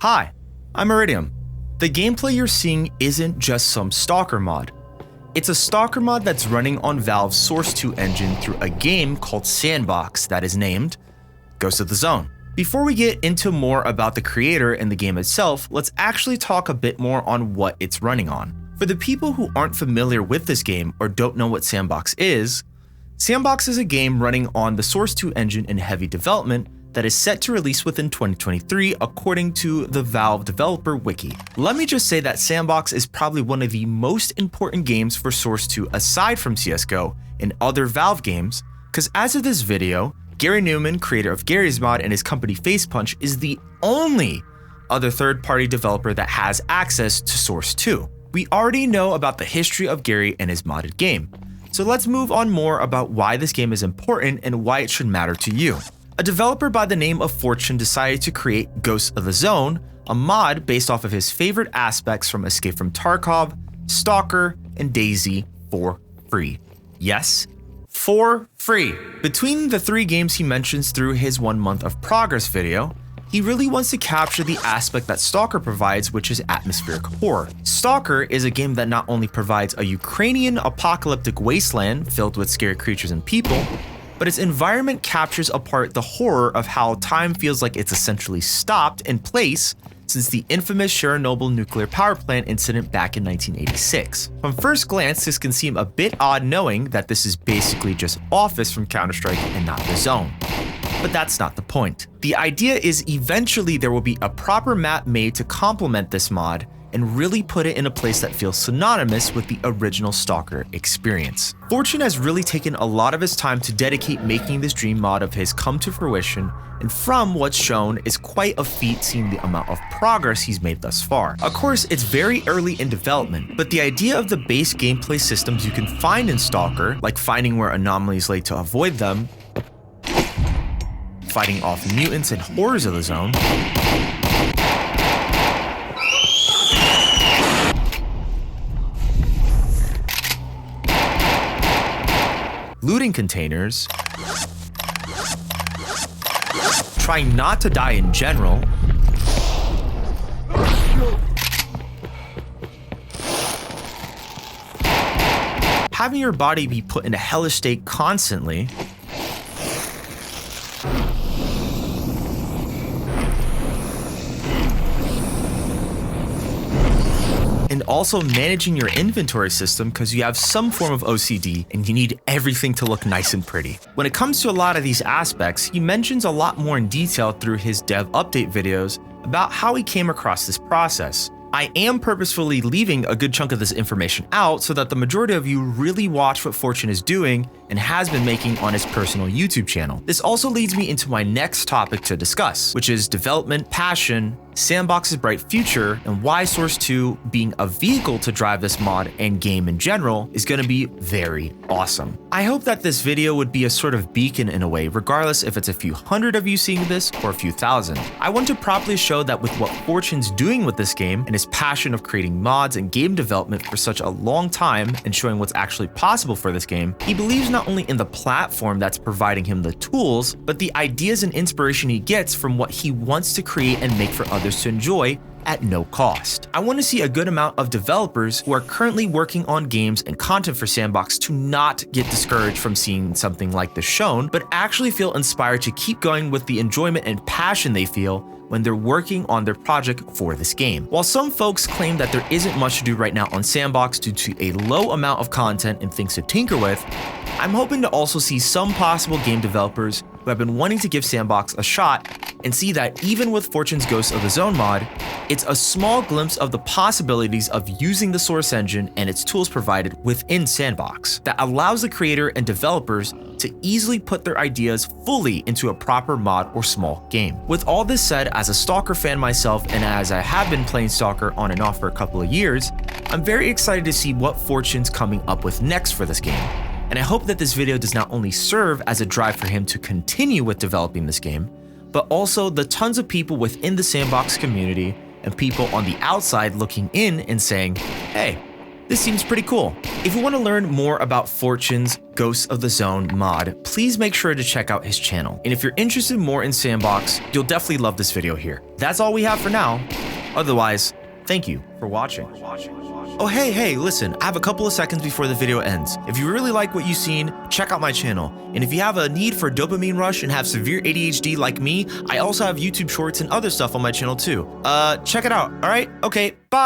Hi, I'm Iridium. The gameplay you're seeing isn't just some S.T.A.L.K.E.R mod. It's a S.T.A.L.K.E.R mod that's running on Valve's Source 2 engine through a game called Sandbox that is named Ghost of the Zone. Before we get into more about the creator and the game itself, let's actually talk a bit more on what it's running on. For the people who aren't familiar with this game or don't know what Sandbox is a game running on the Source 2 engine in heavy development that is set to release within 2023 according to the Valve developer wiki. Let me just say that Sandbox is probably one of the most important games for Source 2 aside from CSGO and other Valve games, because as of this video, Gary Newman, creator of Gary's Mod and his company Facepunch, is the only other third-party developer that has access to Source 2. We already know about the history of Gary and his modded game, so let's move on more about why this game is important and why it should matter to you. A developer by the name of Fortune decided to create Ghost of the Zone, a mod based off of his favorite aspects from Escape from Tarkov, S.T.A.L.K.E.R, and DayZ for free. Yes, for free. Between the 3 games he mentions through his 1 month of progress video, he really wants to capture the aspect that S.T.A.L.K.E.R provides, which is atmospheric horror. S.T.A.L.K.E.R is a game that not only provides a Ukrainian apocalyptic wasteland filled with scary creatures and people, but its environment captures apart the horror of how time feels like it's essentially stopped in place since the infamous Chernobyl nuclear power plant incident back in 1986. From first glance, this can seem a bit odd knowing that this is basically just Office from Counter-Strike and not the Zone. But that's not the point. The idea is eventually there will be a proper map made to complement this mod and really put it in a place that feels synonymous with the original S.T.A.L.K.E.R experience. Fortune has really taken a lot of his time to dedicate making this dream mod of his come to fruition, and from what's shown is quite a feat seeing the amount of progress he's made thus far. Of course, it's very early in development, but the idea of the base gameplay systems you can find in S.T.A.L.K.E.R, like finding where anomalies lay to avoid them, fighting off mutants and horrors of the zone, looting containers, trying not to die in general, having your body be put in a hellish state constantly, and also managing your inventory system because you have some form of OCD and you need everything to look nice and pretty. When it comes to a lot of these aspects, he mentions a lot more in detail through his dev update videos about how he came across this process. I am purposefully leaving a good chunk of this information out so that the majority of you really watch what Fortune is doing and has been making on his personal YouTube channel. This also leads me into my next topic to discuss, which is development, passion, Sandbox's bright future, and why Source 2 being a vehicle to drive this mod and game in general is going to be very awesome. I hope that this video would be a sort of beacon in a way, regardless if it's a few hundred of you seeing this or a few thousand. I want to properly show that with what Fortune's doing with this game and his passion of creating mods and game development for such a long time and showing what's actually possible for this game, he believes not only in the platform that's providing him the tools, but the ideas and inspiration he gets from what he wants to create and make for others to enjoy at no cost. I want to see a good amount of developers who are currently working on games and content for Sandbox to not get discouraged from seeing something like this shown, but actually feel inspired to keep going with the enjoyment and passion they feel when they're working on their project for this game. While some folks claim that there isn't much to do right now on Sandbox due to a low amount of content and things to tinker with, I'm hoping to also see some possible game developers who have been wanting to give Sandbox a shot and see that even with Fortune's Ghost of the Zone mod, it's a small glimpse of the possibilities of using the Source engine and its tools provided within Sandbox that allows the creator and developers to easily put their ideas fully into a proper mod or small game. With all this said, as a S.T.A.L.K.E.R fan myself and as I have been playing S.T.A.L.K.E.R on and off for a couple of years, I'm very excited to see what Fortune's coming up with next for this game. And I hope that this video does not only serve as a drive for him to continue with developing this game, but also the tons of people within the Sandbox community and people on the outside looking in and saying, hey, This seems pretty cool. If you want to learn more about Fortune's Ghosts of the Zone mod, please make sure to check out his channel. And if you're interested more in Sandbox, you'll definitely love this video here. That's all we have for now. Otherwise, thank you for watching. Oh, hey, listen, I have a couple of seconds before the video ends. If you really like what you've seen, check out my channel. And if you have a need for dopamine rush and have severe ADHD like me, I also have YouTube shorts and other stuff on my channel too. Check it out, all right? Okay, bye.